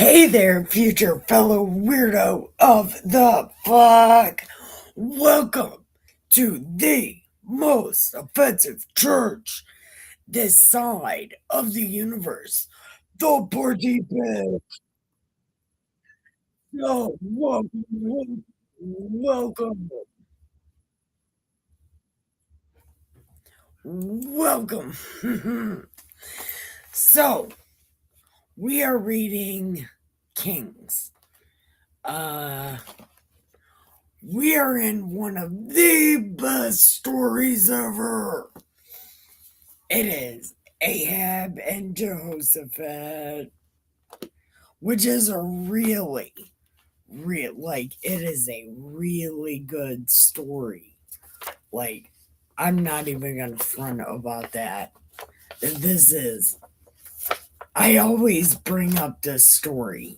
Hey there, future fellow weirdo of the fuck! Welcome to the most offensive church this side of the universe, the Porty Pit. So, welcome, welcome. So, we are reading Kings. Uh, we are in one of the best stories ever. It is Ahab and Jehoshaphat, which is a it is a really good story. Like, I'm not even gonna front about that. This is, I always bring up this story.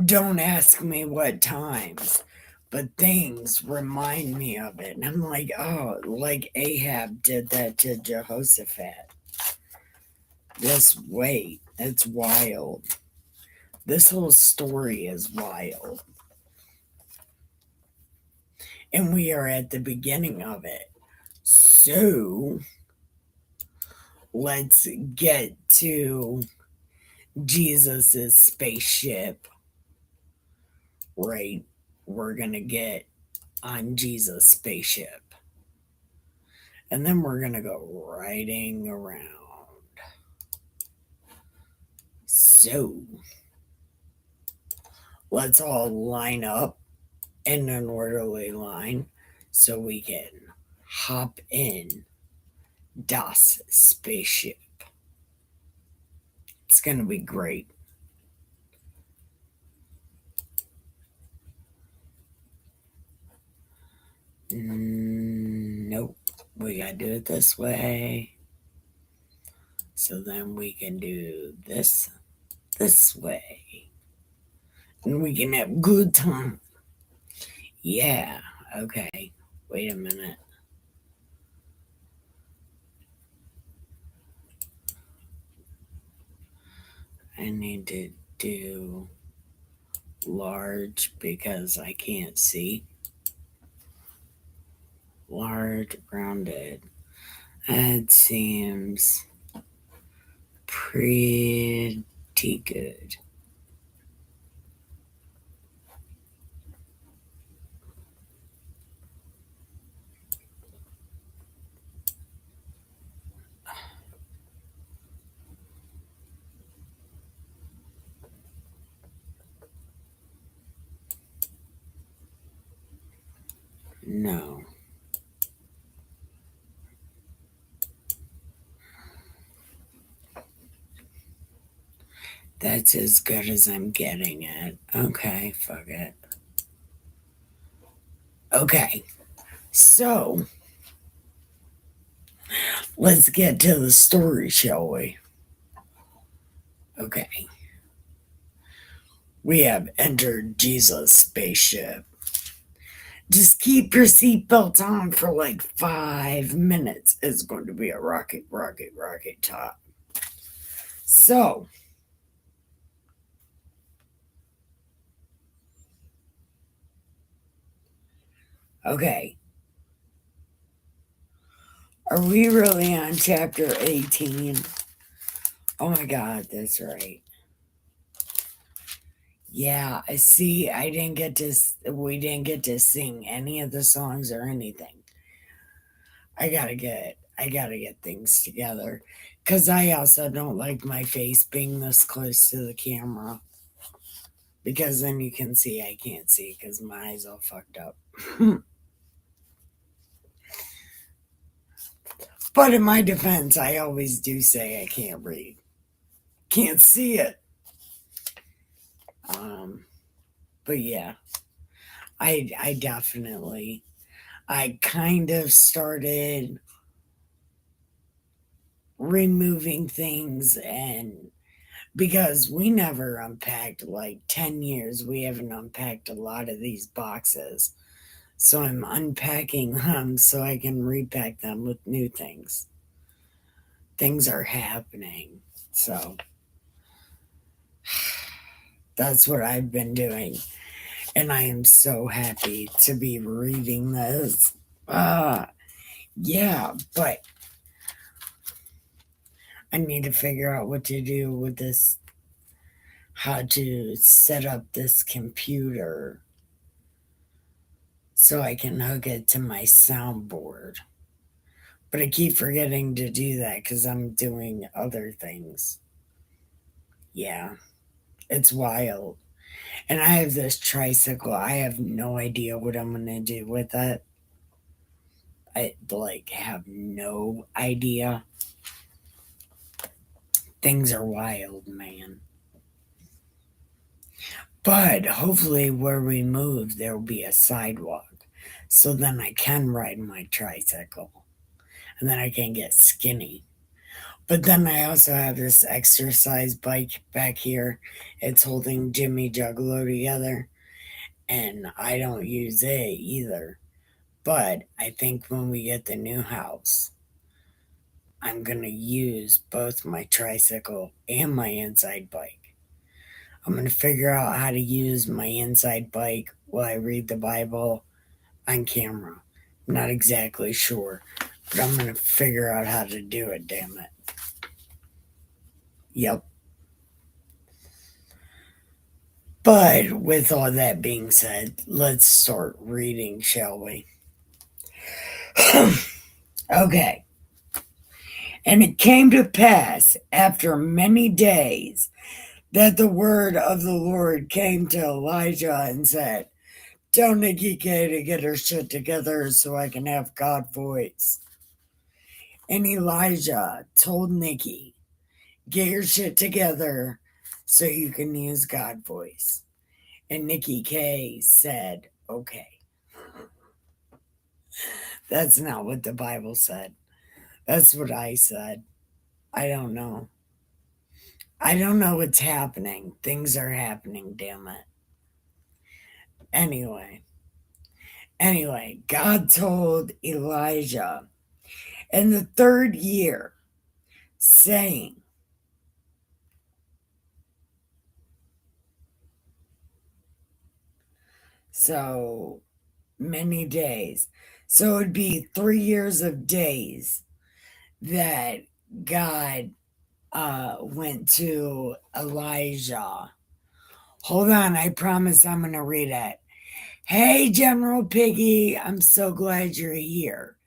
Don't ask me what times, but things remind me of it. And I'm like, oh, like Ahab did that to Jehoshaphat. This wait, it's wild. This whole story is wild. And we are at the beginning of it. So let's get to Jesus's spaceship. Right? We're gonna get on Jesus' spaceship. And then we're gonna go riding around. So let's all line up in an orderly line so we can hop in Das spaceship. It's gonna be great. Nope. We gotta do it this way. So then we can do this way. And we can have good time. Yeah, okay. Wait a minute. I need to do large because I can't see. Large, rounded. That seems pretty good. No. That's as good as I'm getting it. Okay, fuck it. Okay, so let's get to the story, shall we? Okay. We have entered Jesus' spaceship. Just keep your seatbelts on for like 5 minutes. It's going to be a rocket, rocket, rocket top. So, okay. Are we really on chapter 18? Oh my god, that's right. Yeah, I see. We didn't get to sing any of the songs or anything. I gotta get things together. Cause I also don't like my face being this close to the camera. Because then you can see I can't see because my eyes all fucked up. But in my defense, I always do say I can't read. Can't see it. Um, but yeah, I definitely I kind of started removing things and because we never unpacked like 10 years we haven't unpacked a lot of these boxes. So I'm unpacking them so I can repack them with new things. Things are happening. So That's what I've been doing. And I am so happy to be reading this. Yeah, but I need to figure out what to do with this, how to set up this computer so I can hook it to my soundboard. But I keep forgetting to do that because I'm doing other things. Yeah, it's wild. And I have this tricycle. I have no idea what I'm going to do with it. I like have no idea. Things are wild, man. But hopefully, where we move, there will be a sidewalk. So then I can ride my tricycle. And then I can get skinny. But then I also have this exercise bike back here. It's holding Jimmy Juggalo together. And I don't use it either. But I think when we get the new house, I'm going to use both my tricycle and my inside bike. I'm going to figure out how to use my inside bike while I read the Bible on camera. I'm not exactly sure, but I'm going to figure out how to do it, damn it. Yep. But with all that being said, let's start reading, shall we? Okay. And it came to pass after many days that the word of the Lord came to Elijah and said, tell Nikki K to get her shit together so I can have God voice. And Elijah told Nikki, get your shit together so you can use God voice. And Nikki K said, okay. That's not what the Bible said. That's what I said. I don't know. I don't know what's happening. Things are happening, damn it. Anyway, God told Elijah in the third year, saying, so many days. So it'd be 3 years of days that God went to Elijah. Hold on, I promise I'm going to read it. Hey, General Piggy, I'm so glad you're here.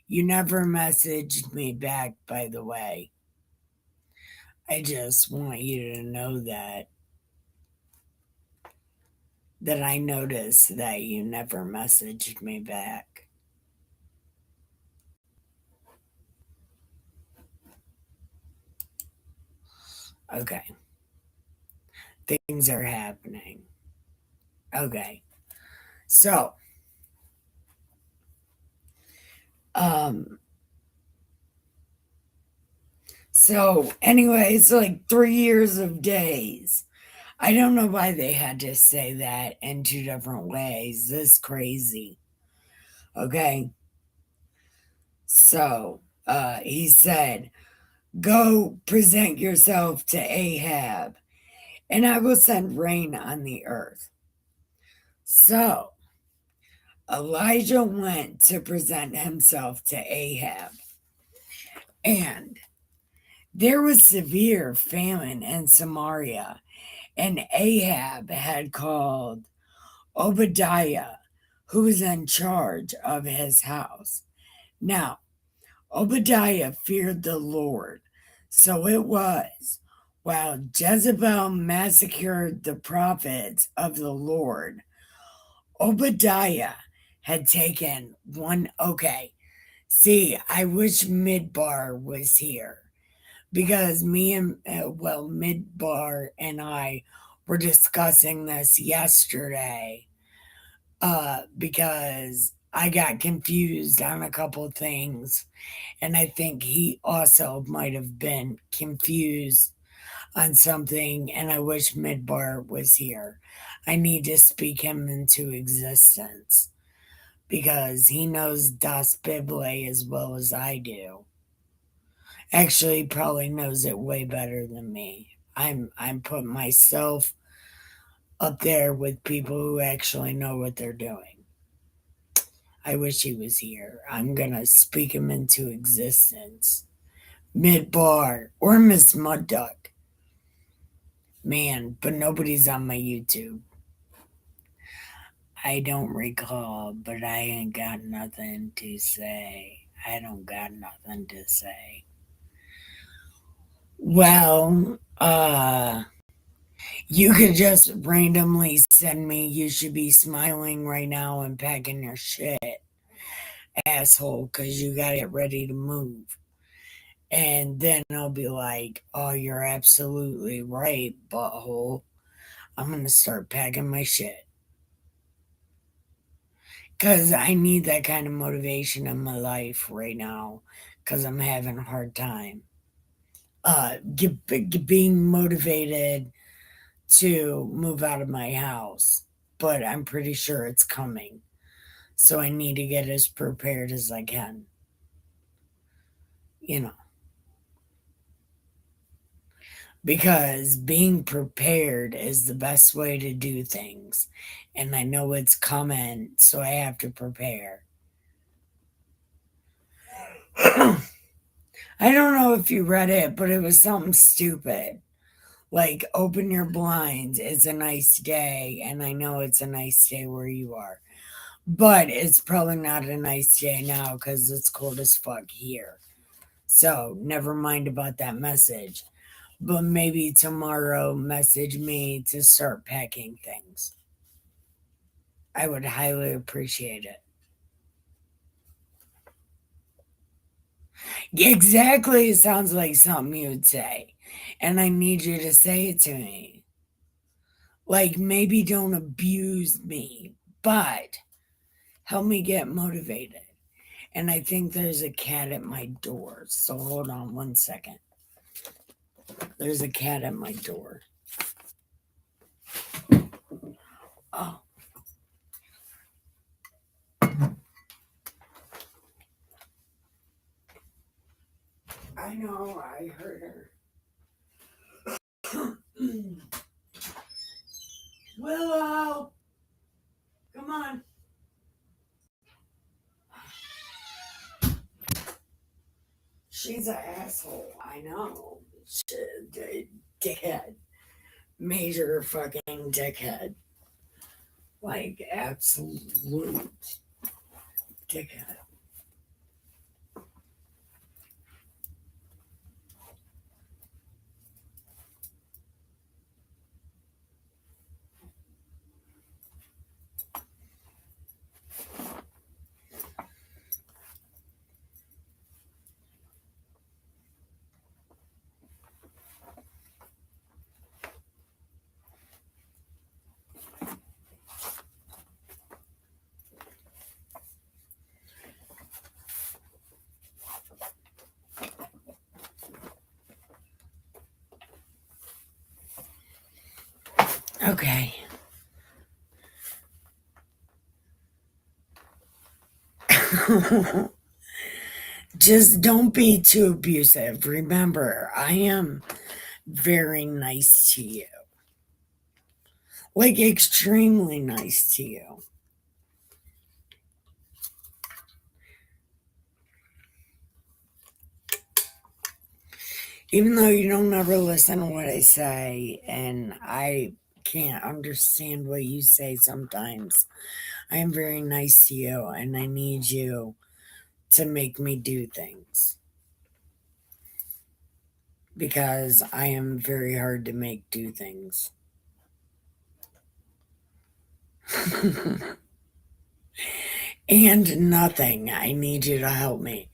You never messaged me back, by the way. I just want you to know that I noticed that you never messaged me back. Okay. Things are happening. Okay. So, um, anyway, it's like 3 years of days. I don't know why they had to say that in two different ways. This crazy. Okay. So, he said, go present yourself to Ahab, and I will send rain on the earth. So, Elijah went to present himself to Ahab, and there was severe famine in Samaria, and Ahab had called Obadiah, who was in charge of his house. Now, Obadiah feared the Lord, so it was while Jezebel massacred the prophets of the Lord, Obadiah had taken one. Okay, see, I wish Midbar was here because Midbar and I were discussing this yesterday because I got confused on a couple things, and I think he also might have been confused on something, and I wish Midbar was here. I need to speak him into existence because he knows Das Bible as well as I do. Actually, he probably knows it way better than me. I'm putting myself up there with people who actually know what they're doing. I wish he was here. I'm gonna speak him into existence. Midbar or Miss Mud Duck. Man, but nobody's on my YouTube. I don't recall, but I ain't got nothing to say. I don't got nothing to say. Well, you could just randomly send me, you should be smiling right now and packing your shit, asshole, because you got it ready to move. And then I'll be like, oh, you're absolutely right, butthole. I'm going to start packing my shit. Because I need that kind of motivation in my life right now. Because I'm having a hard time. Being motivated to move out of my house. But I'm pretty sure it's coming. So I need to get as prepared as I can. You know. Because being prepared is the best way to do things. And I know it's coming, so I have to prepare. I don't know if you read it, but it was something stupid. Like, open your blinds. It's a nice day, and I know it's a nice day where you are. But it's probably not a nice day now because it's cold as fuck here. So, never mind about that message. But maybe tomorrow message me to start packing things. I would highly appreciate it. Exactly, it sounds like something you'd say. And I need you to say it to me. Like, maybe don't abuse me, but help me get motivated. And I think there's a cat at my door. So hold on 1 second. There's a cat at my door. Oh. I know, I heard her. Willow! Come on. She's an asshole. I know. Dickhead. Major fucking dickhead. Like, absolute dickhead. Okay. Just don't be too abusive. Remember, I am very nice to you. Like, extremely nice to you. Even though you don't ever listen to what I say, and I can't understand what you say sometimes, I am very nice to you, and I need you to make me do things. Because I am very hard to make do things. And nothing. I need you to help me.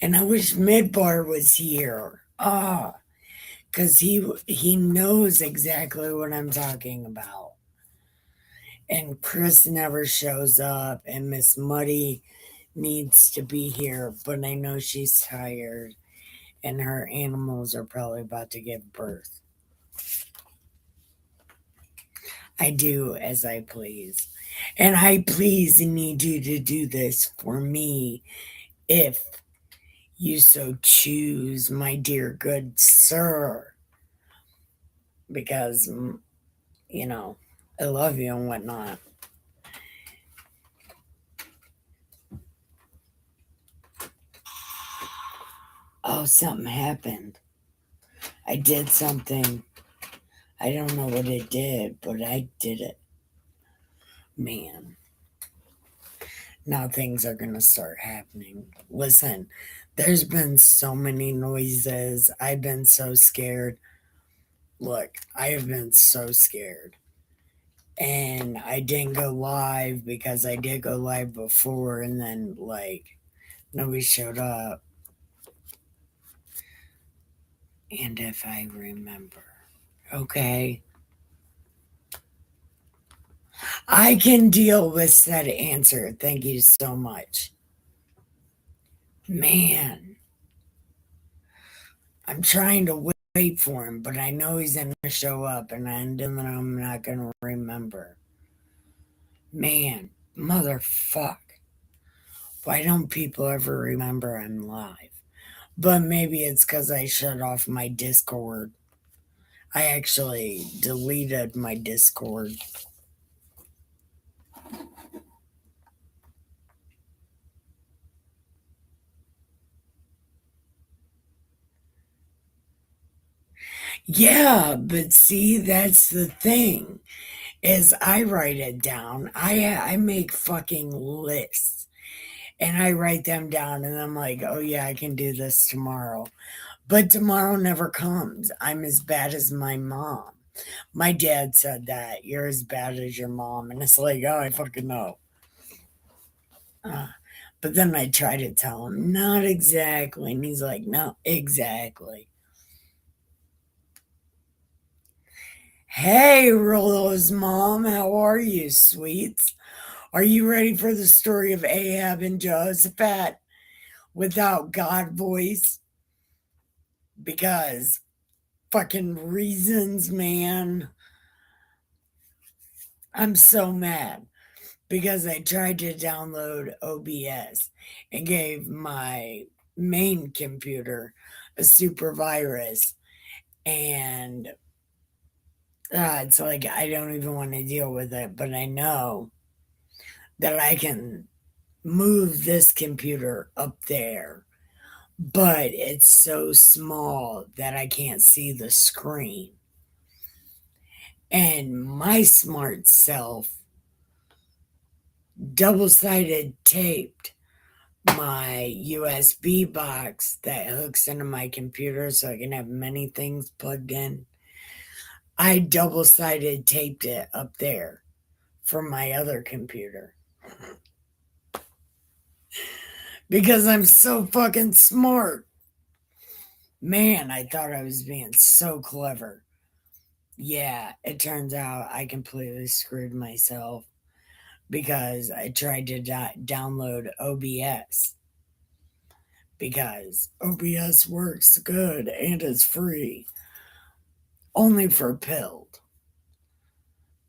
And I wish Midbar was here. Ah, because he knows exactly what I'm talking about. And Chris never shows up, and Miss Muddy needs to be here, but I know she's tired, and her animals are probably about to give birth. I do as I please. And I please need you to do this for me if you so choose, my dear good sir. because, I love you and whatnot. Oh, something happened. I did something. I don't know what it did, but I did it. Man, now things are going to start happening. Listen, there's been so many noises. I've been so scared. Look, I have been so scared. And I didn't go live because I did go live before and then, like, nobody showed up. And if I remember, okay, I can deal with said answer. Thank you so much. Man, I'm trying to wait for him, but I know he's going to show up and then I'm not going to remember. Man, motherfuck. Why don't people ever remember I'm live? But maybe it's because I shut off my Discord. I actually deleted my Discord. Yeah, but see, that's the thing is I write it down. I make fucking lists and I write them down and I'm like, "Oh yeah, I can do this tomorrow." But tomorrow never comes. I'm as bad as my mom. My dad said that. You're as bad as your mom. And it's like, oh, I fucking know. Uh, but then I try to tell him, not exactly. And he's like, no, exactly. Hey, Rolo's mom, how are you, sweets? Are you ready for the story of Ahab and Jehoshaphat without God voice? Because fucking reasons, man. I'm so mad because I tried to download OBS and gave my main computer a super virus. And it's like, I don't even want to deal with it, but I know that I can move this computer up there. But it's so small that I can't see the screen. And my smart self double sided taped my USB box that hooks into my computer so I can have many things plugged in. I double sided taped it up there for my other computer because I'm so fucking smart. Man, I thought I was being so clever. Yeah, it turns out I completely screwed myself because I tried to download OBS because OBS works good and is free, only for Pilled.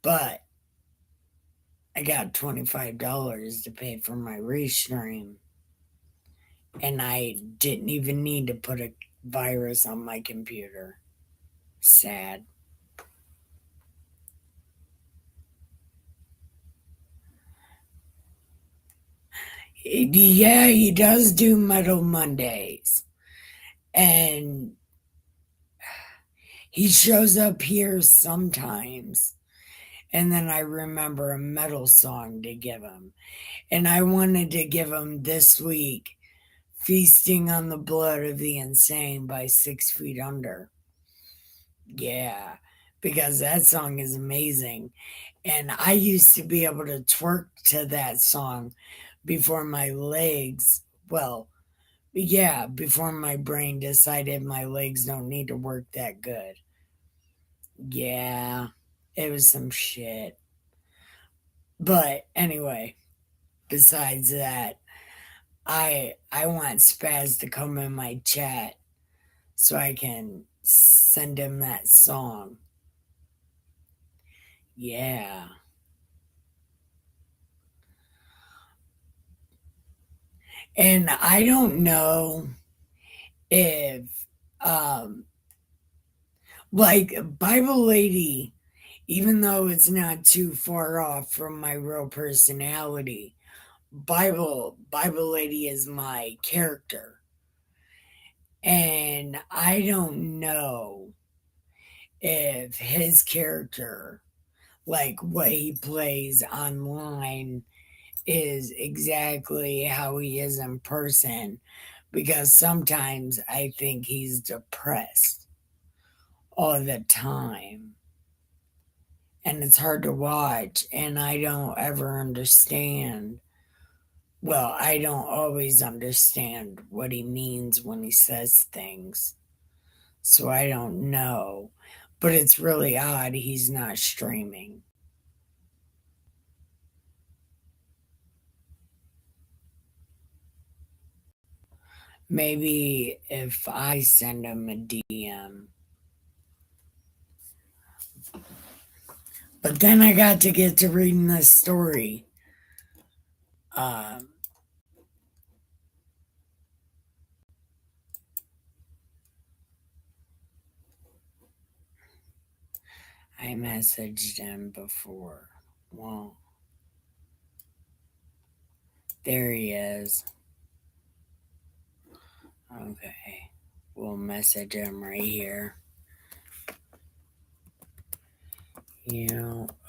But I got $25 to pay for my restream, and I didn't even need to put a virus on my computer. Sad. Yeah, he does do Metal Mondays. And he shows up here sometimes. And then I remember a metal song to give him. And I wanted to give him this week Feasting on the Blood of the Insane by 6 Feet Under. Yeah, because that song is amazing. And I used to be able to twerk to that song before my legs, well, yeah, before my brain decided my legs don't need to work that good. Yeah, it was some shit. But anyway, besides that, I want Spaz to come in my chat so I can send him that song. Yeah. And I don't know if um Like Bible Lady, even though it's not too far off from my real personality, Bible Lady is my character. And I don't know if his character, like what he plays online, is exactly how he is in person, because sometimes I think he's depressed all the time. And it's hard to watch, and I don't ever understand. Well, I don't always understand what he means when he says things. So I don't know. But it's really odd he's not streaming. Maybe if I send him a DM. But then I got to get to reading this story. Um, I messaged him before. Well, there he is. Okay. We'll message him right here.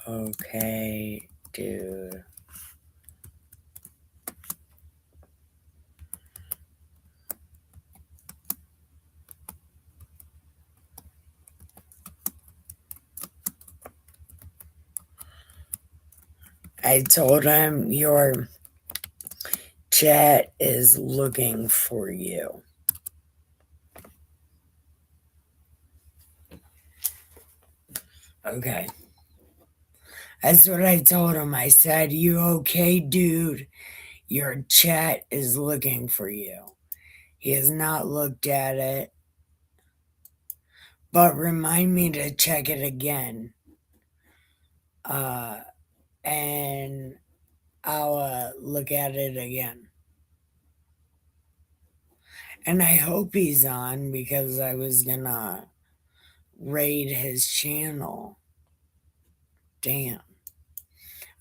Okay, dude. I told him your chat is looking for you. Okay. That's what I told him. I said, "You okay, dude? Your chat is looking for you." He has not looked at it, but remind me to check it again. Uh, and I'll look at it again. And I hope he's on because I was gonna raid his channel. Damn.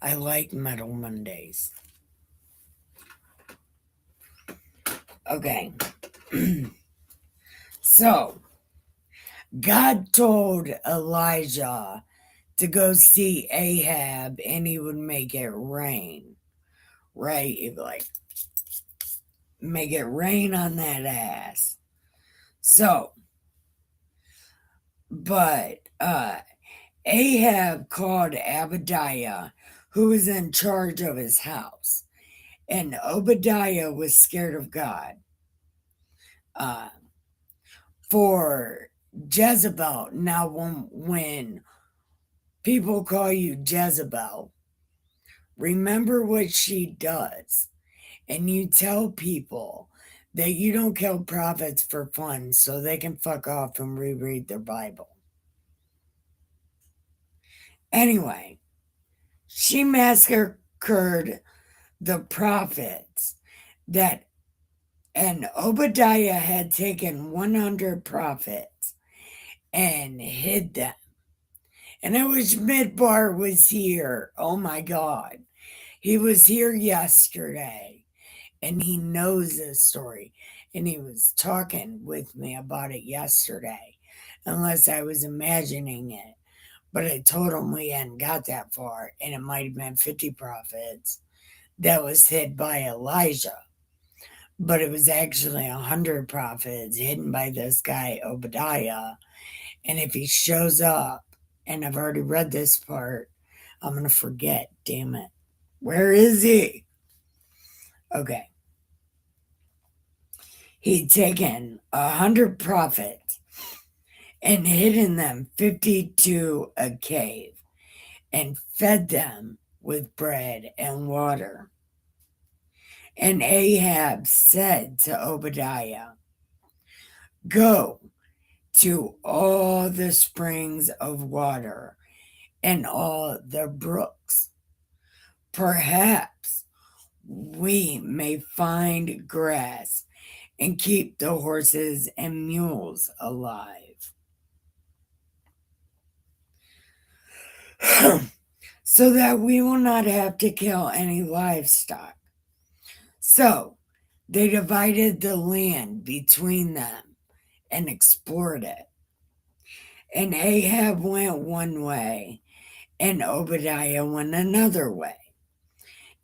I like Metal Mondays. Okay. So, God told Elijah to go see Ahab and he would make it rain. Right? He'd be like, make it rain on that ass. So, but Ahab called Obadiah, who was in charge of his house. And Obadiah was scared of God. Uh, for Jezebel, now when people call you Jezebel, remember what she does. And you tell people that you don't kill prophets for fun so they can fuck off and reread their Bible. Anyway, she massacred the prophets that, and Obadiah had taken 100 prophets and hid them. And I wish Midbar was here. Oh my God. He was here yesterday and he knows this story. And he was talking with me about it yesterday, unless I was imagining it. But I told him we hadn't got that far, and it might have been 50 prophets that was hid by Elijah. But it was actually 100 prophets hidden by this guy, Obadiah. And if he shows up, and I've already read this part, I'm going to forget, damn it. Where is he? Okay. He'd taken 100 prophets and hidden them 50 to a cave and fed them with bread and water. And Ahab said to Obadiah, go to all the springs of water and all the brooks. Perhaps we may find grass and keep the horses and mules alive. so that we will not have to kill any livestock. So they divided the land between them and explored it. And Ahab went one way, and Obadiah went another way.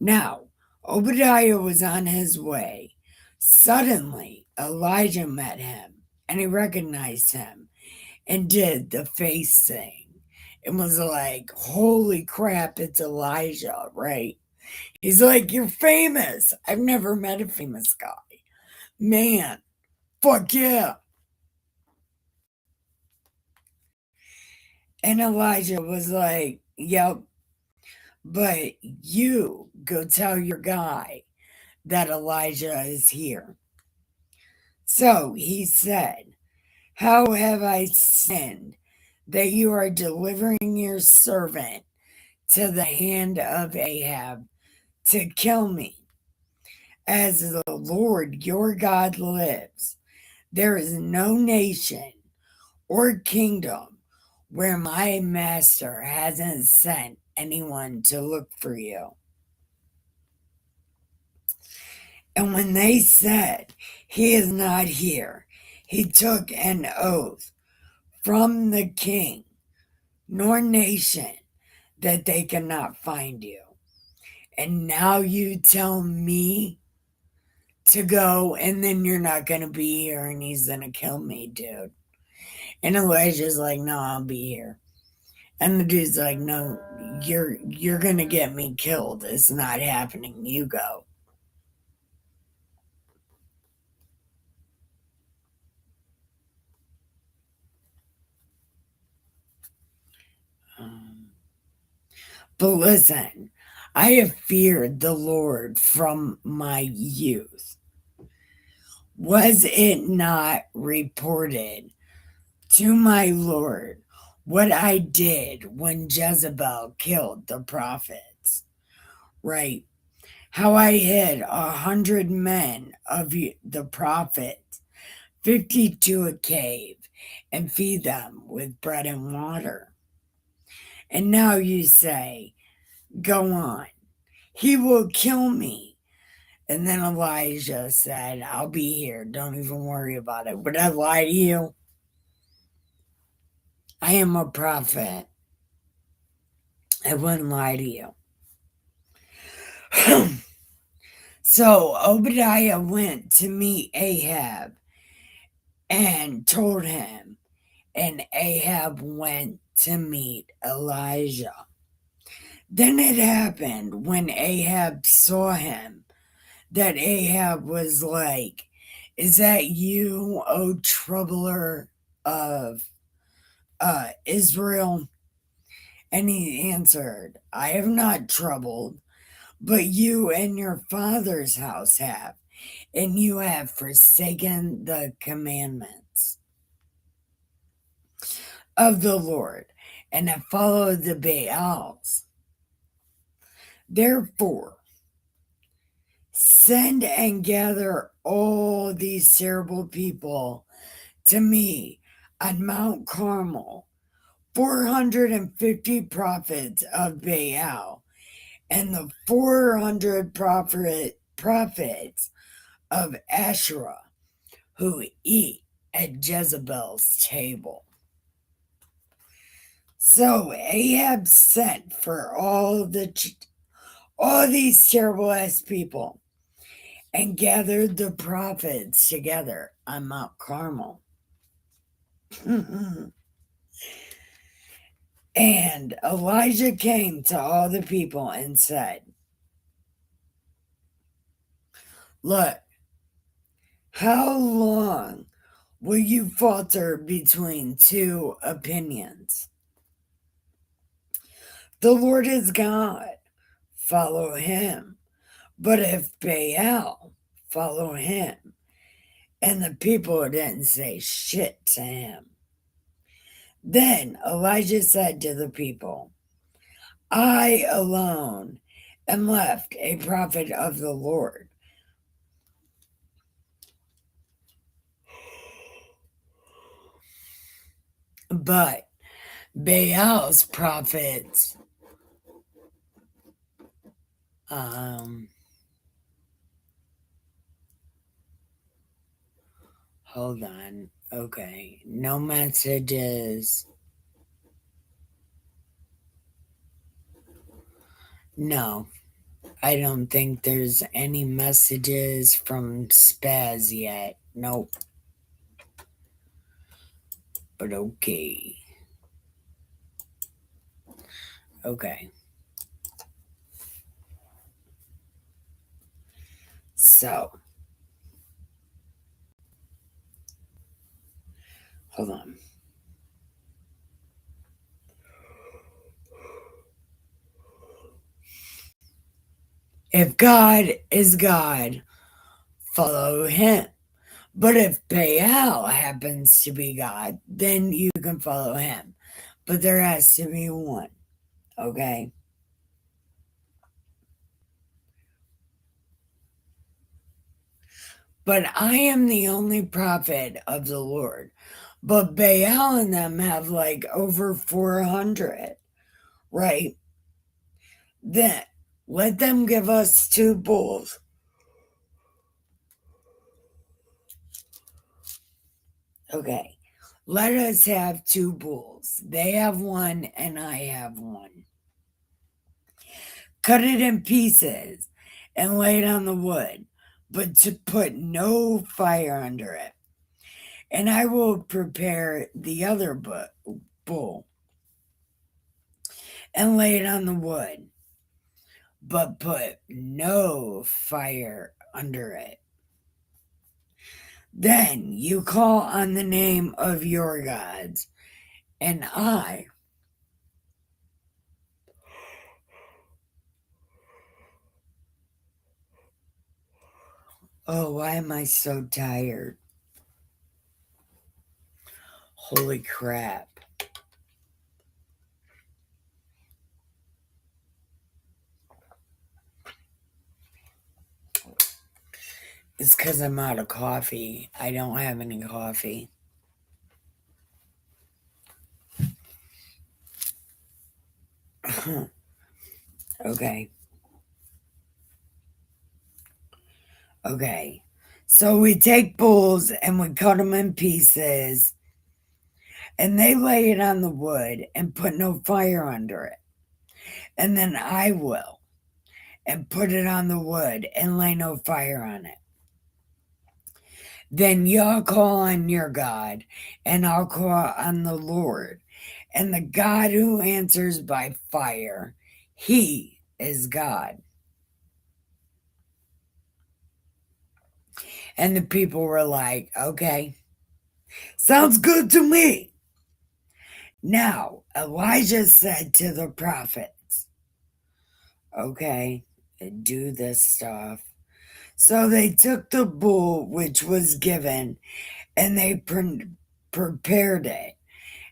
Now, Obadiah was on his way. Suddenly, Elijah met him, and he recognized him and did the face thing. It was like, holy crap, it's Elijah, right? He's like, you're famous. I've never met a famous guy. Man, fuck yeah. And Elijah was like, yep, but you go tell your guy that Elijah is here. So he said, how have I sinned that you are delivering your servant to the hand of Ahab to kill me? As the Lord your God lives, there is no nation or kingdom where my master hasn't sent anyone to look for you. And when they said, he is not here, he took an oath from the king nor nation that they cannot find you. And now you tell me to go, and then you're not going to be here, and he's going to kill me, dude. And Elijah's like, no, I'll be here. And the dude's like, no, you're going to get me killed. It's not happening. You go. But listen, I have feared the Lord from my youth. Was it not reported to my Lord what I did when Jezebel killed the prophets? Right? How I hid 100 men of the prophets, 50 to a cave, and feed them with bread and water. And now you say, go on, he will kill me. And then Elijah said, I'll be here. Don't even worry about it. Would I lie to you? I am a prophet. I wouldn't lie to you. So Obadiah went to meet Ahab and told him, and Ahab went to meet Elijah. Then it happened when Ahab saw him that Ahab was like, is that you, O troubler of Israel? And he answered, I have not troubled, but you and your father's house have, and you have forsaken the commandments of the Lord and have followed the Baals. Therefore, send and gather all these terrible people to me on Mount Carmel, 450 prophets of Baal, and the 400 prophets of Asherah who eat at Jezebel's table. So Ahab sent for all these terrible ass people and gathered the prophets together on Mount Carmel. And Elijah came to all the people and said, look, how long will you falter between two opinions? The Lord is God, follow him. But if Baal, follow him. And the people didn't say shit to him. Then Elijah said to the people, I alone am left a prophet of the Lord. But Baal's prophets, um, hold on. Okay. No messages. No, I don't think there's any messages from Spaz yet. Nope. But okay. Okay. So, hold on. If God is God, follow him. But if Baal happens to be God, then you can follow him. But there has to be one. Okay? But I am the only prophet of the Lord. But Baal and them have like over 400, right? Then let them give us two bulls. Okay. Let us have two bulls. They have one and I have one. Cut it in pieces and lay it on the wood, but to put no fire under it. And I will prepare the other bull and lay it on the wood, but put no fire under it. Then you call on the name of your gods, and I. Oh, why am I so tired? Holy crap. It's because I'm out of coffee. I don't have any coffee. Okay. Okay. So we take bulls and we cut them in pieces and they lay it on the wood and put no fire under it. And then I will and put it on the wood and lay no fire on it. Then you'll call on your God and I'll call on the Lord. And the God who answers by fire, he is God. And the people were like, okay, sounds good to me. Now, Elijah said to the prophets, okay, do this stuff. So they took the bull which was given and they prepared it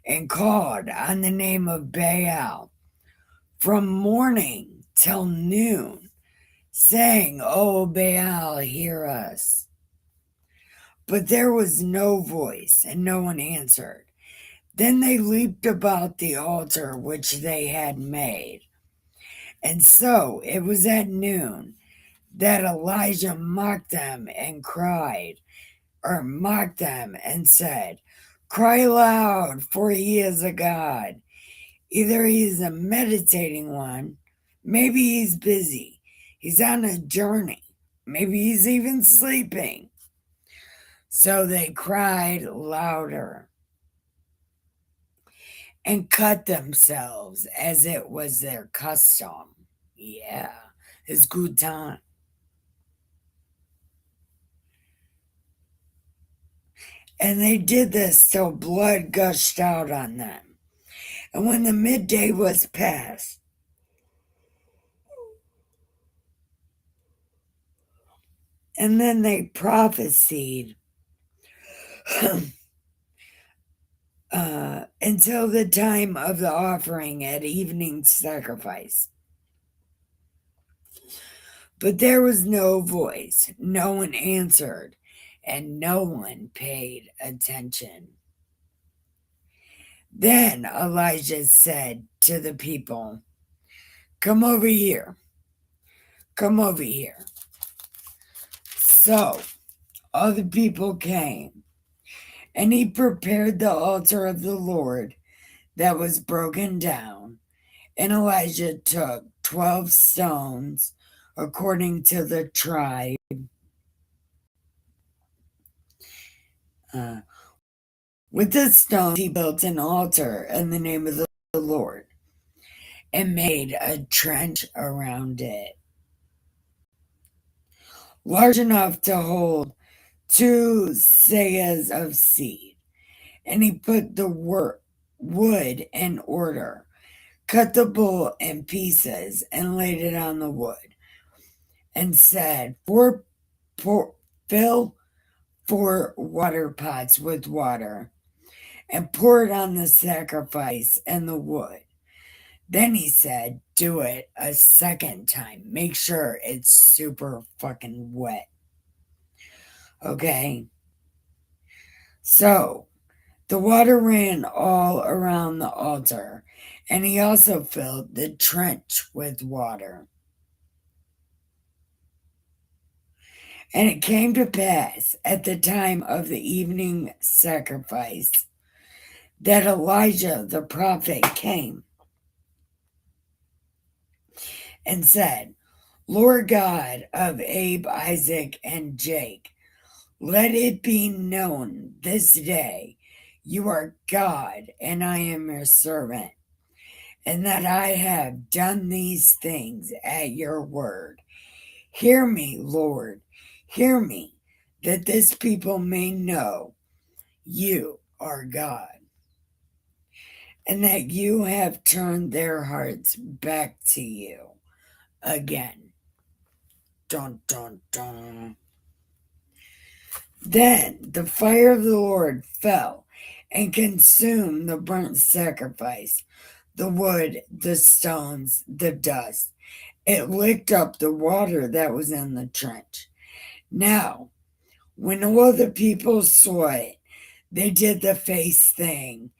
and called on the name of Baal from morning till noon, saying, "O Baal, hear us." But there was no voice and no one answered. Then they leaped about the altar which they had made. And so it was at noon that Elijah mocked them and mocked them and said, "Cry loud, for he is a god. Either he's a meditating one, maybe he's busy, he's on a journey, maybe he's even sleeping." So they cried louder and cut themselves as it was their custom. Yeah, it's good time. And they did this till blood gushed out on them. And when the midday was past, and then they prophesied until the time of the offering at evening sacrifice. But there was no voice, no one answered, and no one paid attention. Then Elijah said to the people, "Come over here. Come over here." So all the people came, and he prepared the altar of the Lord that was broken down. And Elijah took 12 stones according to the tribe. With the stones, he built an altar in the name of the Lord and made a trench around it, large enough to hold 2 seahs of seed. And he put the wood in order, cut the bull in pieces, and laid it on the wood, and said, Fill 4 water pots with water, and pour it on the sacrifice and the wood. Then he said, do it a second time. Make sure it's super fucking wet. Okay? So, the water ran all around the altar, and he also filled the trench with water. And it came to pass at the time of the evening sacrifice that Elijah the prophet came and said, Lord God of Abe, Isaac, and Jake, let it be known this day you are God and I am your servant, and that I have done these things at your word. Hear me, Lord, hear me, that this people may know you are God, and that you have turned their hearts back to you again. Dun, dun, dun. Then the fire of the Lord fell and consumed the burnt sacrifice, the wood, the stones, the dust. It licked up the water that was in the trench. Now, when all the people saw it, they did the face thing,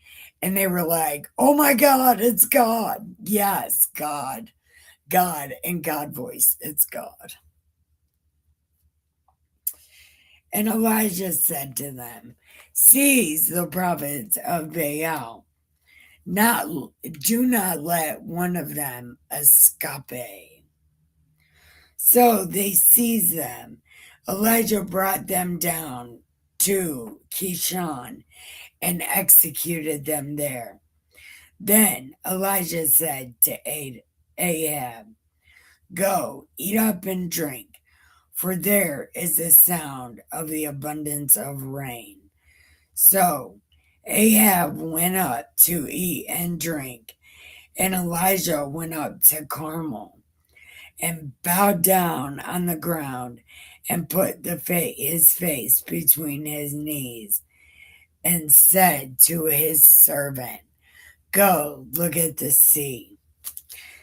and they were like, oh my God, it's God. Yes, God. God and God voice, it's God. And Elijah said to them, seize the prophets of Baal. Do not let one of them escape. So they seized them. Elijah brought them down to Kishon and executed them there. Then Elijah said to Ahab, go, eat up and drink, for there is the sound of the abundance of rain. So Ahab went up to eat and drink, and Elijah went up to Carmel and bowed down on the ground and put his face between his knees and said to his servant, go look at the sea.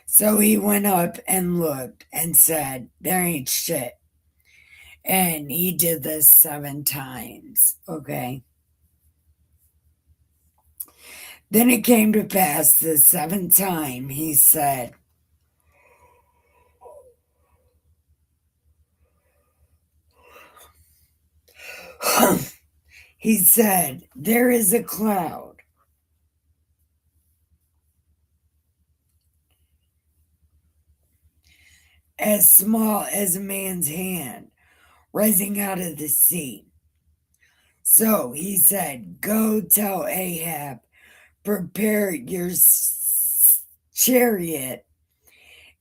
So he went up and looked and said, there ain't shit. And he did this 7 times. Okay. Then it came to pass the 7th time he said, there is a cloud as small as a man's hand rising out of the sea. So he said, go tell Ahab, prepare your chariot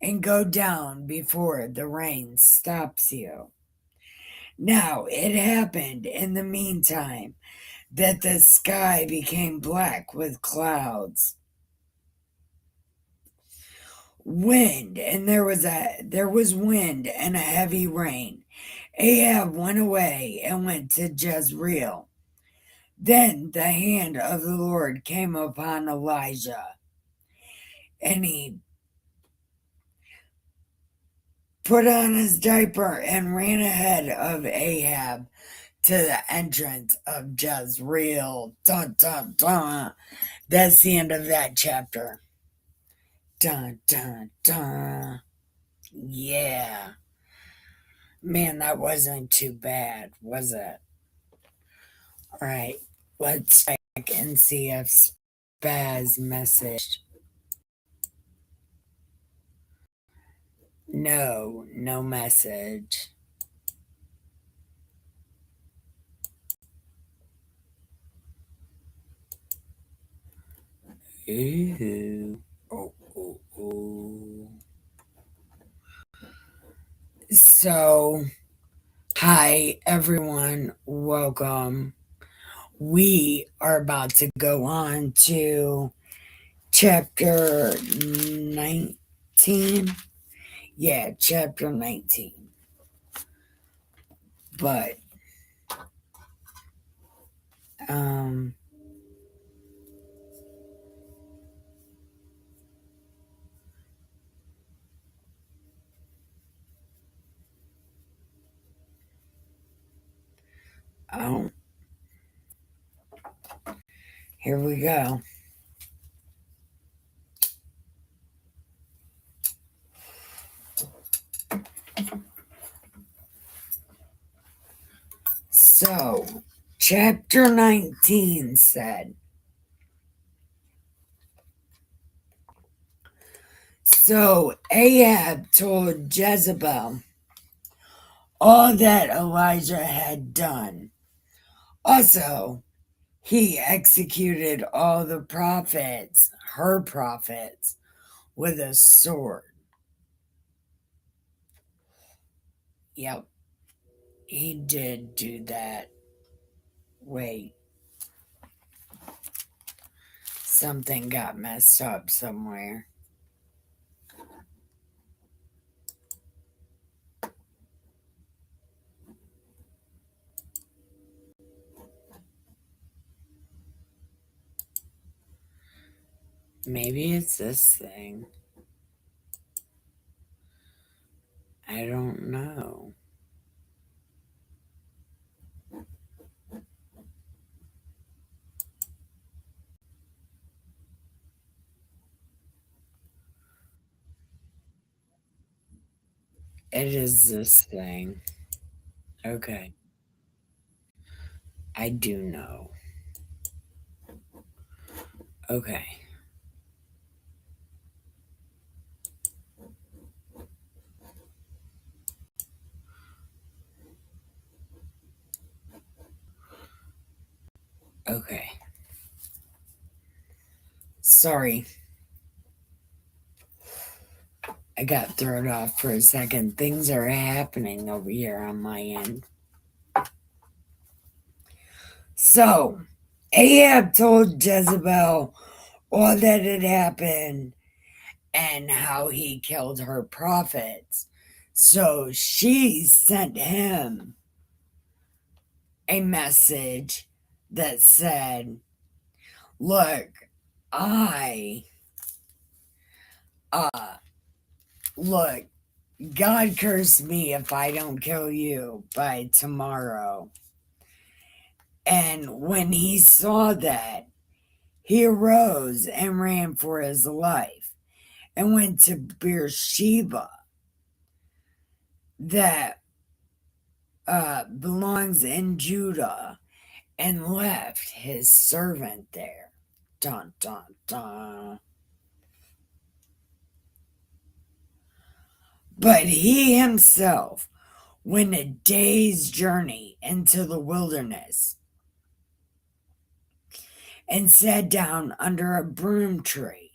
and go down before the rain stops you. Now it happened in the meantime that the sky became black with clouds, wind, and there was wind and a heavy rain. Ahab went away and went to Jezreel. Then the hand of the Lord came upon Elijah, and he put on his diaper and ran ahead of Ahab to the entrance of Jezreel. Dun dun dun. That's the end of that chapter. Dun dun dun. Yeah. Man, that wasn't too bad, was it? All right. Let's check and see if Spaz messaged. No, no message. Ooh. Oh, oh, oh. So, hi everyone. Welcome. We are about to go on to chapter 19. Yeah, chapter 19. But, um, oh, here we go. So, chapter 19 said, so Ahab told Jezebel all that Elijah had done. Also, he executed all the prophets, her prophets, with a sword. Yep, he did do that. Wait, something got messed up somewhere. Maybe it's this thing. I don't know. It is this thing. Okay. I do know. Okay. Okay. Sorry. I got thrown off for a second. Things are happening over here on my end. So, Ahab told Jezebel all that had happened and how he killed her prophets. So she sent him a message that said, look, I, look, God curse me if I don't kill you by tomorrow. And when he saw that, he arose and ran for his life and went to Beersheba that belongs in Judah and left his servant there. Dun, dun, dun. But he himself went a day's journey into the wilderness and sat down under a broom tree,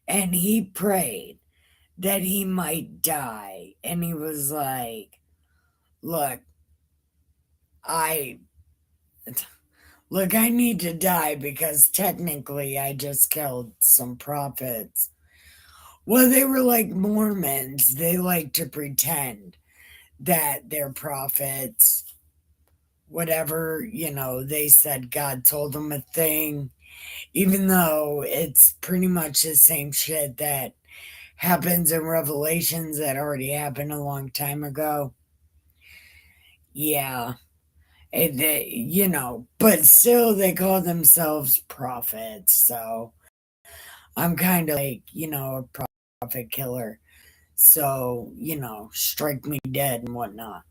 and he prayed that he might die. And he was like, look, I I need to die because technically I just killed some prophets. Well, they were like Mormons. They like to pretend that they're prophets. Whatever, they said God told them a thing, even though it's pretty much the same shit that happens in Revelations that already happened a long time ago. Yeah. But still they call themselves prophets. So I'm kind of like, a prophet killer. So, strike me dead and whatnot.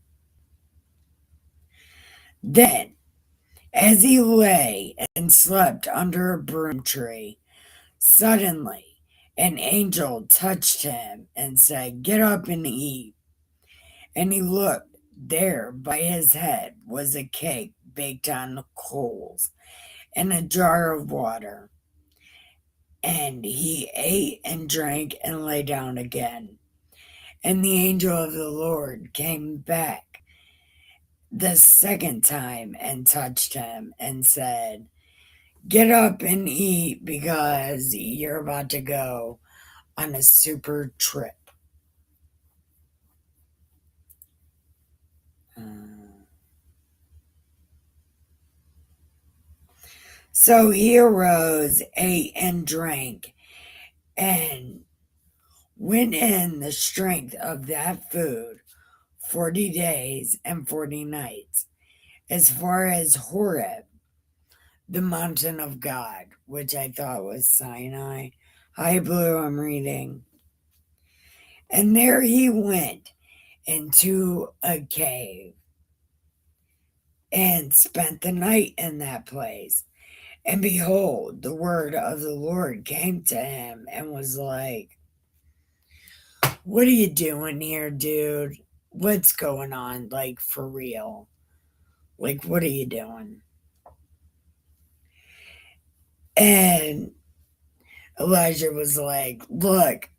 Then, as he lay and slept under a broom tree, suddenly an angel touched him and said, "Get up and eat." And he looked. There by his head was a cake baked on coals and a jar of water. And he ate and drank and lay down again. And the angel of the Lord came back the second time and touched him and said, "Get up and eat because you're about to go on a super trip." So he arose, ate, and drank, and went in the strength of that food 40 days and 40 nights, as far as Horeb, the mountain of God, which I thought was Sinai. Hi, Blue, I'm reading. And there he went into a cave and spent the night in that place. And behold, the word of the Lord came to him and was like, "What are you doing here, dude? What's going on? Like, for real? Like, what are you doing?" And Elijah was like, look,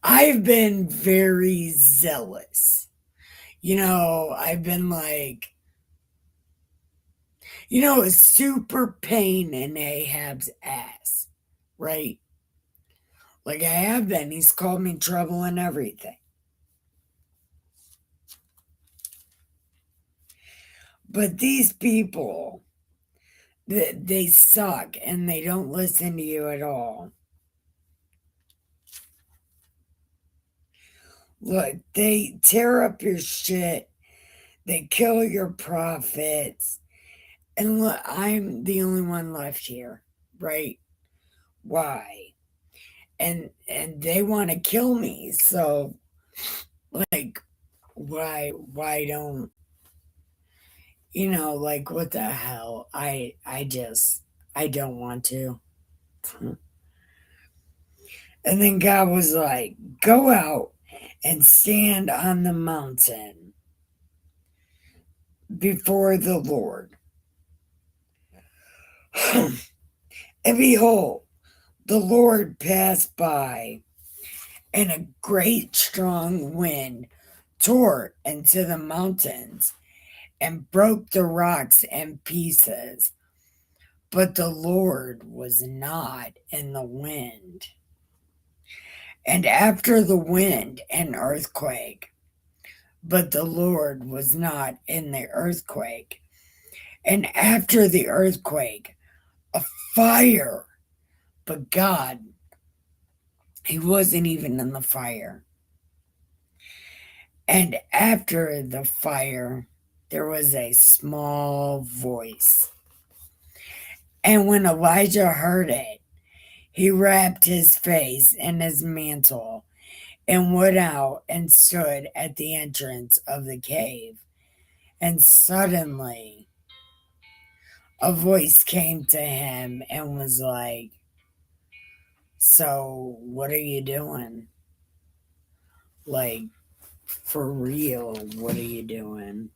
I've been very zealous. I've been like, a super pain in Ahab's ass, right? Like I have been. He's called me trouble and everything. But these people, they suck and they don't listen to you at all. Look, they tear up your shit, they kill your prophets, and look, I'm the only one left here, right? Why? And they want to kill me. So, like, why don't like, what the hell? I don't want to. And then God was like, "Go out and stand on the mountain before the Lord." And behold, the Lord passed by, and a great strong wind tore into the mountains and broke the rocks in pieces. But the Lord was not in the wind. And after the wind, an earthquake. But the Lord was not in the earthquake. And after the earthquake, a fire. But God, he wasn't even in the fire. And after the fire, there was a small voice. And when Elijah heard it, he wrapped his face in his mantle and went out and stood at the entrance of the cave. And suddenly a voice came to him and was like, "So, what are you doing? Like, for real, what are you doing?"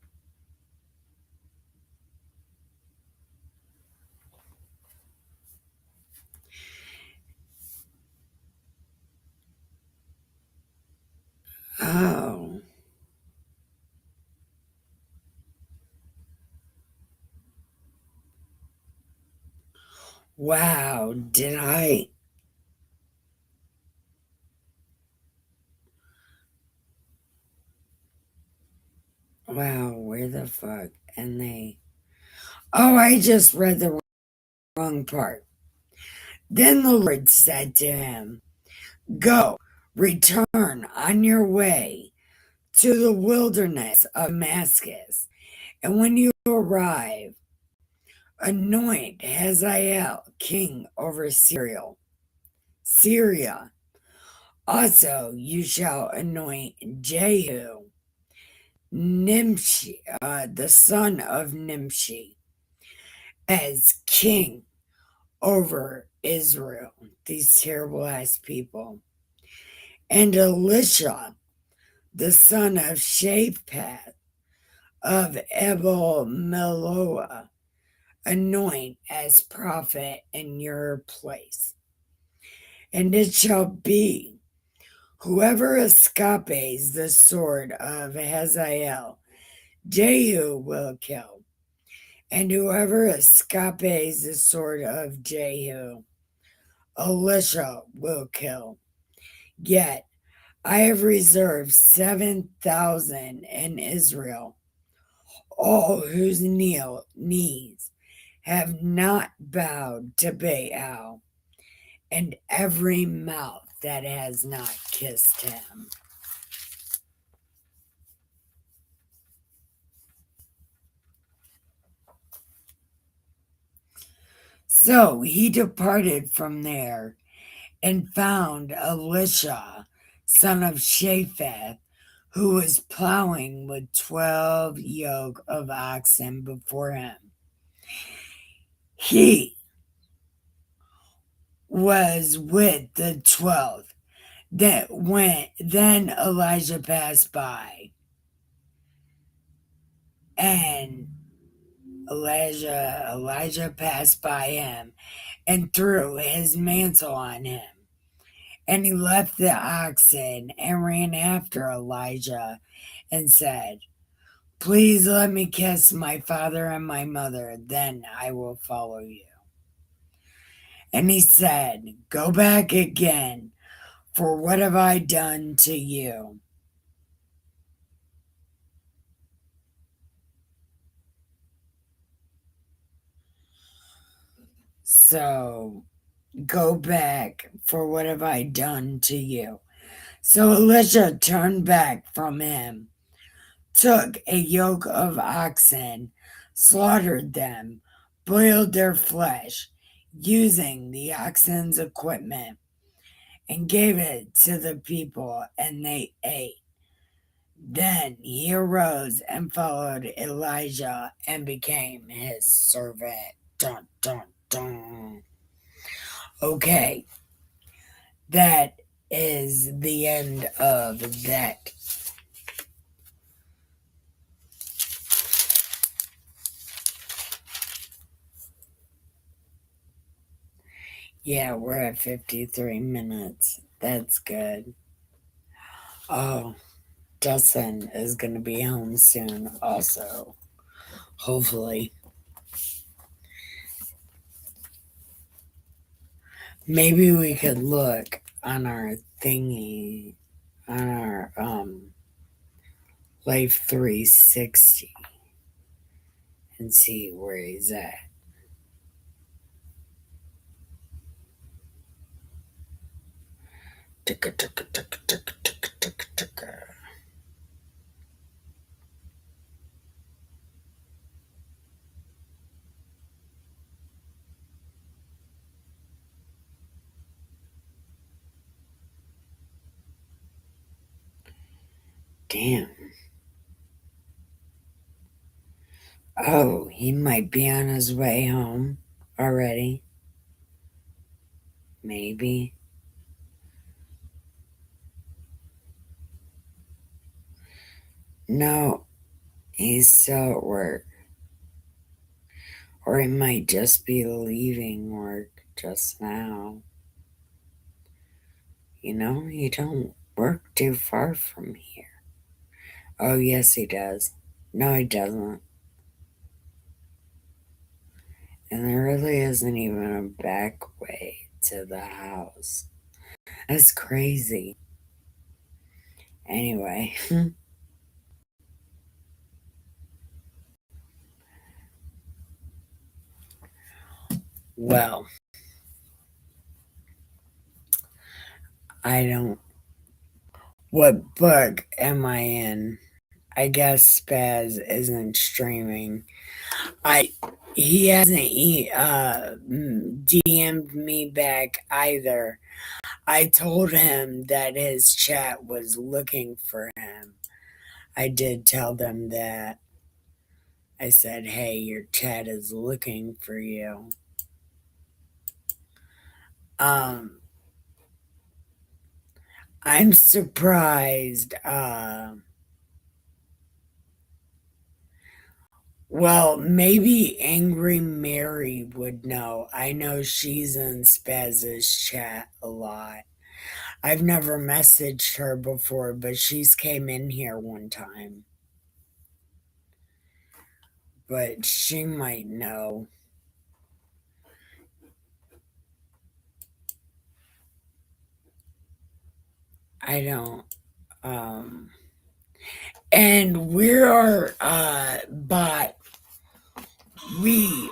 Oh, wow. Did I? Wow, where the fuck? And they. Oh, I just read the wrong part. Then the Lord said to him, "Go, return on your way to the wilderness of Damascus. And when you arrive, anoint Hazael king over Syria. Also, you shall anoint Jehu, Nimshi, the son of Nimshi, as king over Israel. These terrible ass people. And Elisha, the son of Shaphat of Abel Meloah, anoint as prophet in your place. And it shall be, whoever escapes the sword of Hazael, Jehu will kill. And whoever escapes the sword of Jehu, Elisha will kill. Yet I have reserved 7,000 in Israel, all whose knees have not bowed to Baal, and every mouth that has not kissed him. So he departed from there and found Elisha, son of Shaphat, who was plowing with 12 yoke of oxen before him. He was with the 12 that went. Then Elijah passed by, and Elijah passed by him and threw his mantle on him. And he left the oxen and ran after Elijah and said, "Please let me kiss my father and my mother, then I will follow you." And he said, "Go back again, for what have I done to you?" So, go back, for what have I done to you? So Elisha turned back from him, took a yoke of oxen, slaughtered them, boiled their flesh, using the oxen's equipment, and gave it to the people, and they ate. Then he arose and followed Elijah and became his servant. Dun, dun, dun. Okay, that is the end of that. Yeah, we're at 53 minutes. That's good. Oh, Dustin is going to be home soon, also. Hopefully. Maybe we could look on our thingy, on our Life 360, and see where he's at. Ticka, ticka, ticka, ticka, ticka, ticka, ticka. Damn. Oh, he might be on his way home already. Maybe. No, he's still at work. Or he might just be leaving work just now. You know, he don't work too far from here. Oh, yes, he does. No, he doesn't. And there really isn't even a back way to the house. That's crazy. Anyway. Well, I don't What book am I in? I guess Spaz isn't streaming. I he hasn't DM'd me back either. I told him that his chat was looking for him. I did tell them that. I said, "Hey, your chat is looking for you." Um, I'm surprised. Well, maybe Angry Mary would know. I know she's in Spaz's chat a lot. I've never messaged her before, but she's came in here one time. But she might know. I don't. Um, and we are, but we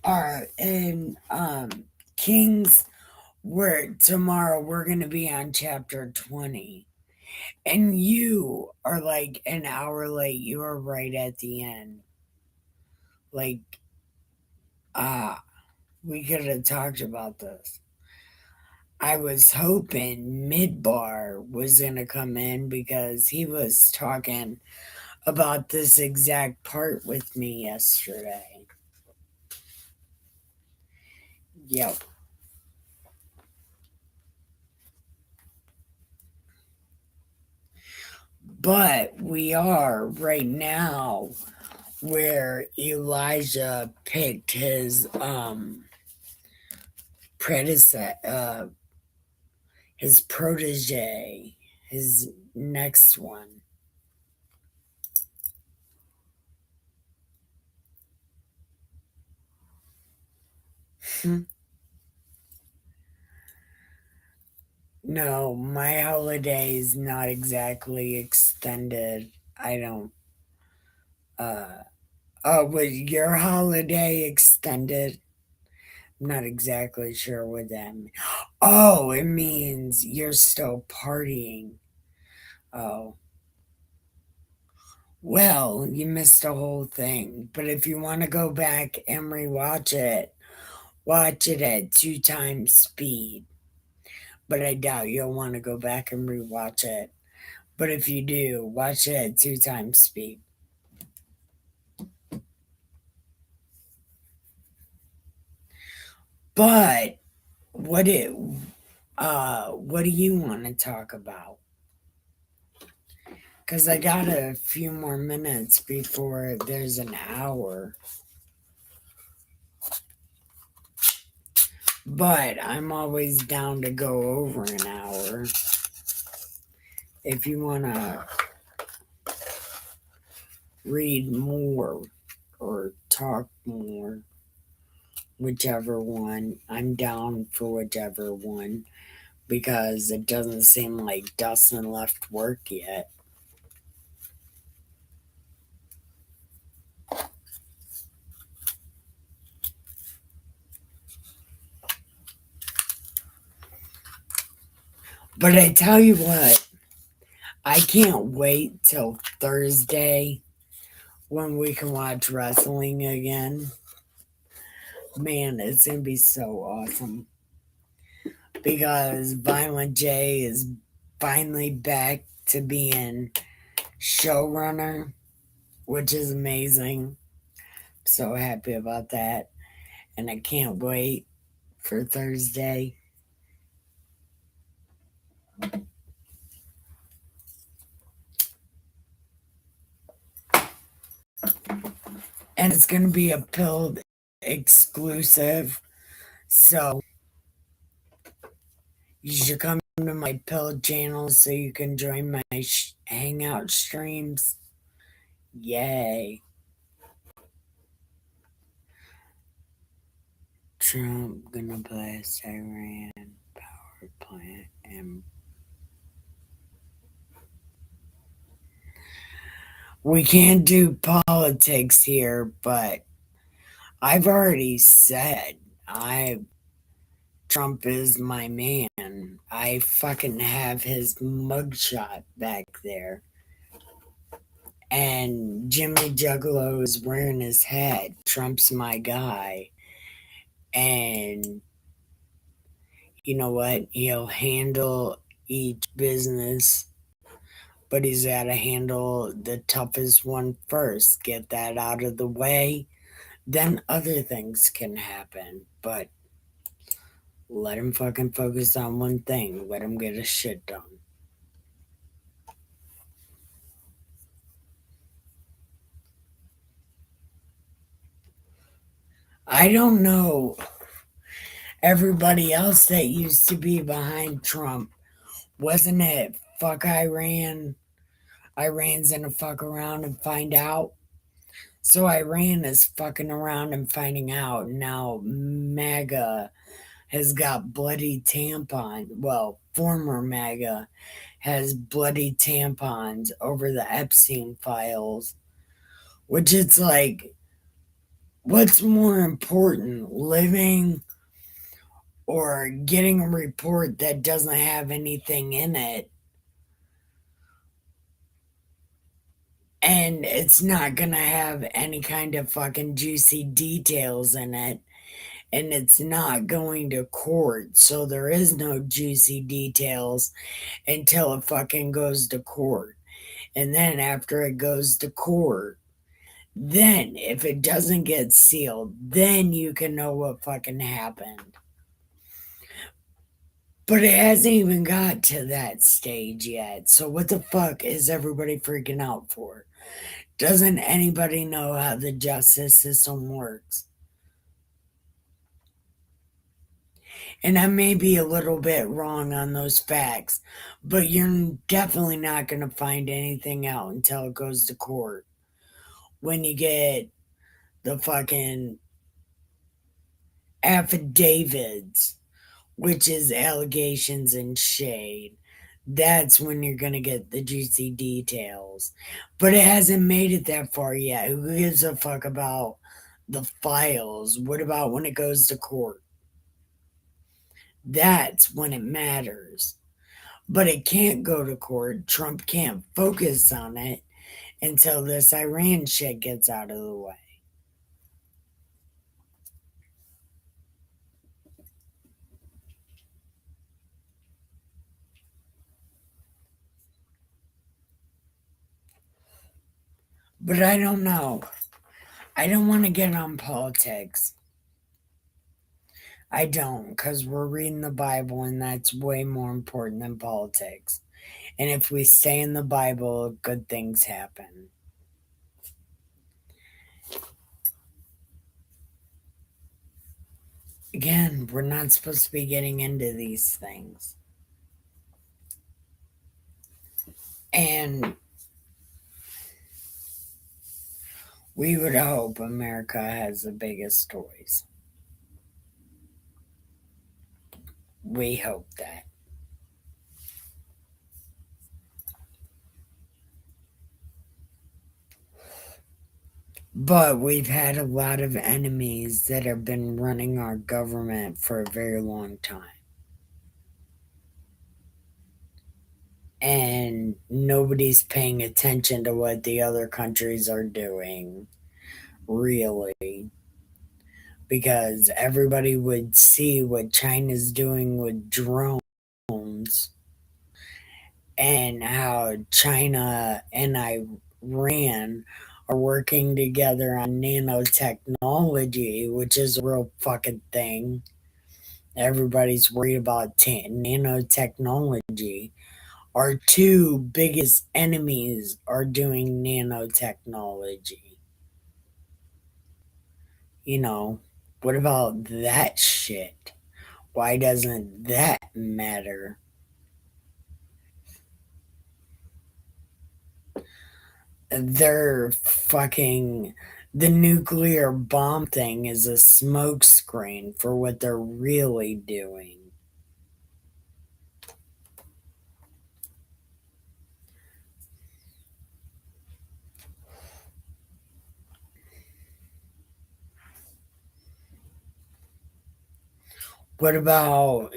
are in King's. Where tomorrow we're gonna be on chapter 20. And you are like an hour late. You are right at the end. Like, ah, we could have talked about this. I was hoping Midbar was going to come in because he was talking about this exact part with me yesterday. Yep. But we are right now where Elijah picked his predecessor, his protege, his next one. No, my holiday is not exactly extended. I don't. Was your holiday extended? I'm not exactly sure what that means. Oh, it means you're still partying. Oh. Well, you missed the whole thing. But if you want to go back and rewatch it, watch it at 2 times speed. But I doubt you'll want to go back and rewatch it. But if you do, watch it at 2 times speed. But what do you want to talk about? Because I got a few more minutes before there's an hour. But I'm always down to go over an hour. If you want to read more or talk more, whichever one, I'm down for whichever one because it doesn't seem like Dustin left work yet. But I tell you what, I can't wait till Thursday when we can watch wrestling again. Man, it's going to be so awesome. Because Violent J is finally back to being showrunner, which is amazing. So happy about that. And I can't wait for Thursday. And it's going to be a Pilled exclusive. So you should come to my Pilled channel so you can join my hangout streams. Yay. Trump gonna blast Iran power plant and we can't do politics here, but I've already said Trump is my man. I fucking have his mugshot back there. And Jimmy Juggalo is wearing his hat. Trump's my guy. And you know what? He'll handle each business, but he's got to handle the toughest one first. Get that out of the way. Then other things can happen. But let him fucking focus on one thing. Let him get his shit done. I don't know everybody else that used to be behind Trump. Wasn't it fuck Iran? Iran's gonna fuck around and find out. So Iran is fucking around and finding out. Now MAGA has got bloody tampons. Well, former MAGA has bloody tampons over the Epstein files, which it's like, what's more important, living or getting a report that doesn't have anything in it? And it's not gonna have any kind of fucking juicy details in it. And it's not going to court. So there is no juicy details until it fucking goes to court. And then after it goes to court, then if it doesn't get sealed, then you can know what fucking happened. But it hasn't even got to that stage yet. So what the fuck is everybody freaking out for? Doesn't anybody know how the justice system works? And I may be a little bit wrong on those facts, but you're definitely not going to find anything out until it goes to court. When you get the fucking affidavits, which is allegations and shade, that's when you're going to get the juicy details. But it hasn't made it that far yet. Who gives a fuck about the files? What about when it goes to court? That's when it matters. But it can't go to court. Trump can't focus on it until this Iran shit gets out of the way. But I don't know. I don't want to get on politics. I don't, because we're reading the Bible, and that's way more important than politics. And if we stay in the Bible, good things happen. Again, we're not supposed to be getting into these things. And we would hope America has the biggest toys. We hope that. But we've had a lot of enemies that have been running our government for a very long time. And nobody's paying attention to what the other countries are doing, really. Because everybody would see what China's doing with drones and how China and Iran are working together on nanotechnology, which is a real fucking thing. Everybody's worried about nanotechnology. Our two biggest enemies are doing nanotechnology. You know, what about that shit? Why doesn't that matter? They're fucking. The nuclear bomb thing is a smokescreen for what they're really doing. What about,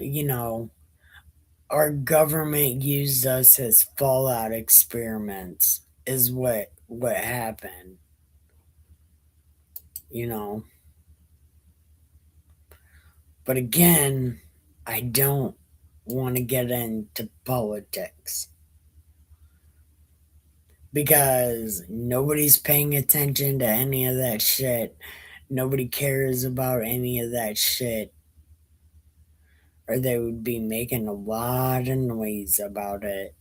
our government used us as fallout experiments is what happened, you know. But again, I don't want to get into politics because nobody's paying attention to any of that shit. Nobody cares about any of that shit, or they would be making a lot of noise about it.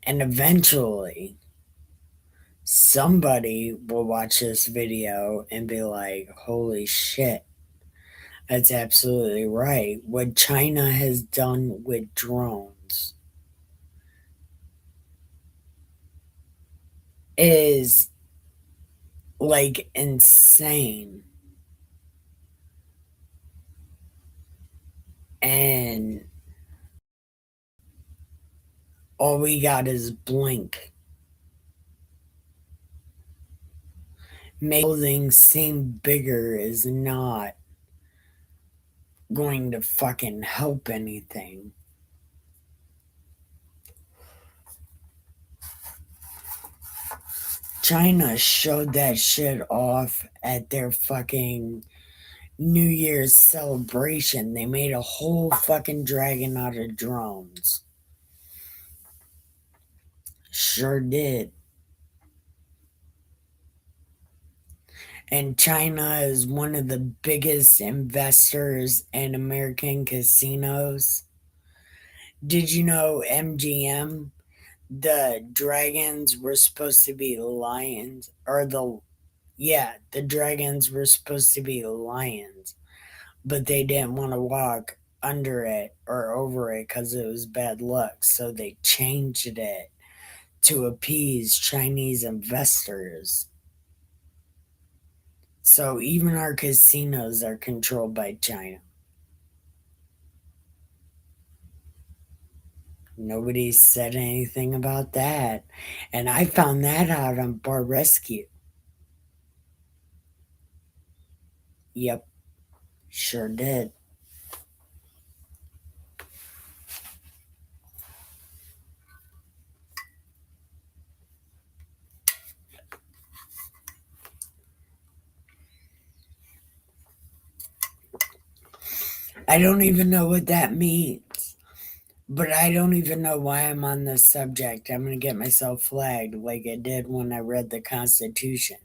And eventually, somebody will watch this video and be like, holy shit, that's absolutely right. What China has done with drones is like insane. And all we got is blink. Making things seem bigger is not going to fucking help anything. China showed that shit off at their fucking New Year's celebration. They made a whole fucking dragon out of drones. Sure did. And China is one of the biggest investors in American casinos. Did you know MGM? The dragons were supposed to be lions, or the dragons were supposed to be lions, but they didn't want to walk under it or over it because it was bad luck. So they changed it to appease Chinese investors. So even our casinos are controlled by China. Nobody said anything about that. And I found that out on Bar Rescue. Yep, sure did. I don't even know what that means. But I don't even know why I'm on this subject. I'm going to get myself flagged like I did when I read the Constitution.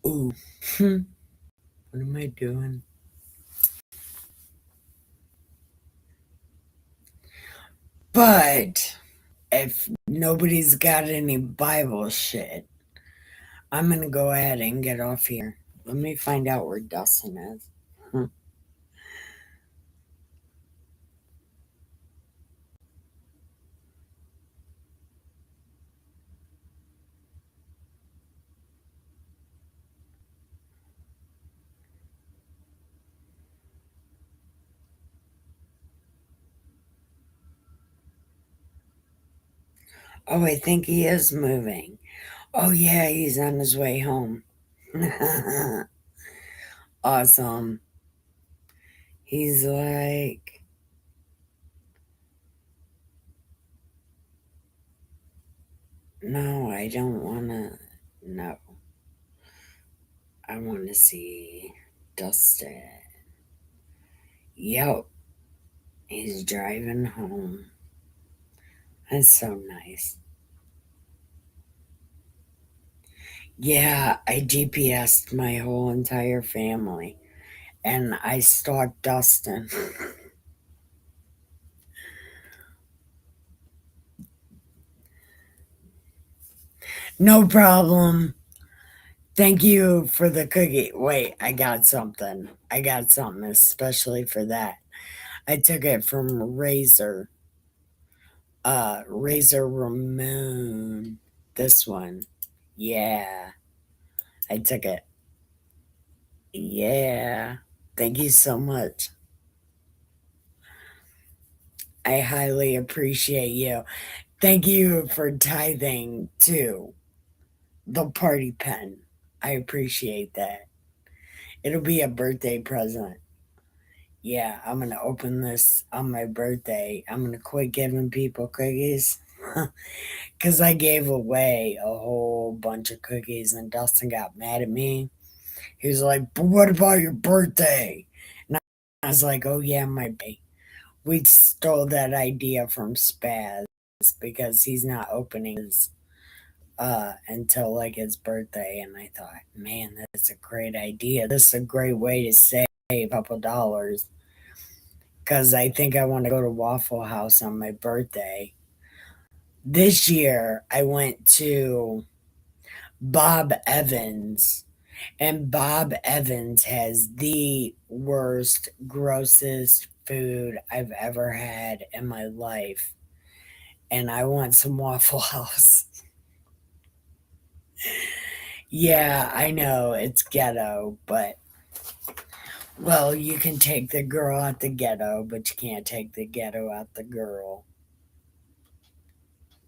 Ooh. What am I doing? But if nobody's got any Bible shit, I'm going to go ahead and get off here. Let me find out where Dustin is. Oh, I think he is moving. Oh, yeah, he's on his way home. Awesome. He's like, no, I don't want to. No. I want to see Dustin. Yep, he's driving home. That's so nice. Yeah, I GPSed my whole entire family and I stalked Dustin. No problem. Thank you for the cookie. Wait, I got something. I got something especially for that. I took it from Razor Ramon. This one. Yeah, I took it. Yeah. Thank you so much. I highly appreciate you. Thank you for tithing too. The party pen. I appreciate that. It'll be a birthday present. Yeah, I'm gonna open this on my birthday. I'm gonna quit giving people cookies. Because I gave away a whole bunch of cookies and Dustin got mad at me. He was like, "But what about your birthday?" And I was like, "Oh, yeah, my birthday." We stole that idea from Spaz because he's not opening his until like his birthday. And I thought, man, that's a great idea. This is a great way to save a couple dollars because I think I want to go to Waffle House on my birthday. This year, I went to Bob Evans, and Bob Evans has the worst, grossest food I've ever had in my life. And I want some Waffle House. Yeah, I know it's ghetto, but well, you can take the girl out the ghetto, but you can't take the ghetto out the girl.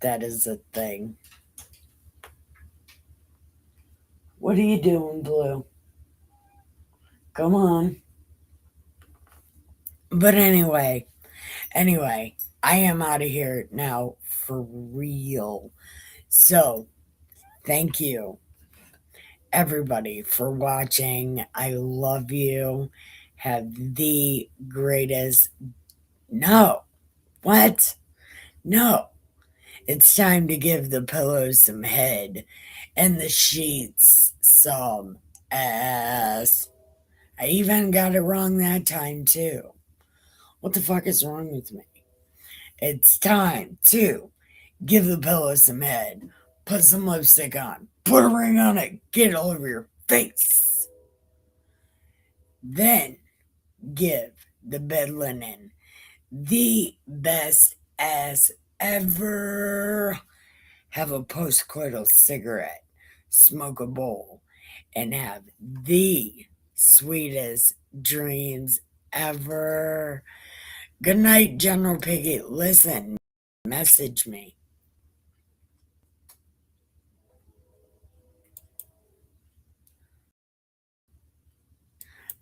That is the thing. What are you doing, Blue? Come on. But anyway, I am out of here now for real. So, thank you everybody for watching. I love you. Have the greatest. No. What? No. It's time to give the pillows some head and the sheets some ass. I even got it wrong that time, too. What the fuck is wrong with me? It's time to give the pillow some head, put some lipstick on, put a ring on it, get it all over your face. Then give the bed linen the best ass ever. Have a postcoital cigarette, smoke a bowl, and have the sweetest dreams ever. Good night, General Piggy. Listen, message me.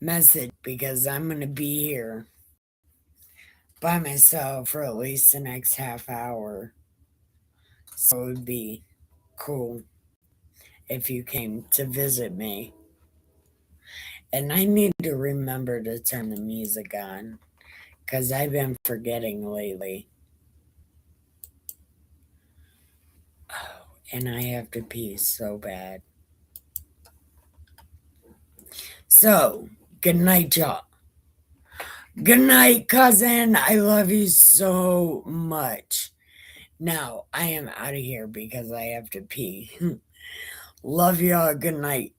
Message because I'm going to be here by myself for at least the next half hour. So it would be cool if you came to visit me. And I need to remember to turn the music on because I've been forgetting lately. Oh, and I have to pee so bad. So, good night, y'all. Good night, cousin. I love you so much. Now, I am out of here because I have to pee. Love y'all. Good night.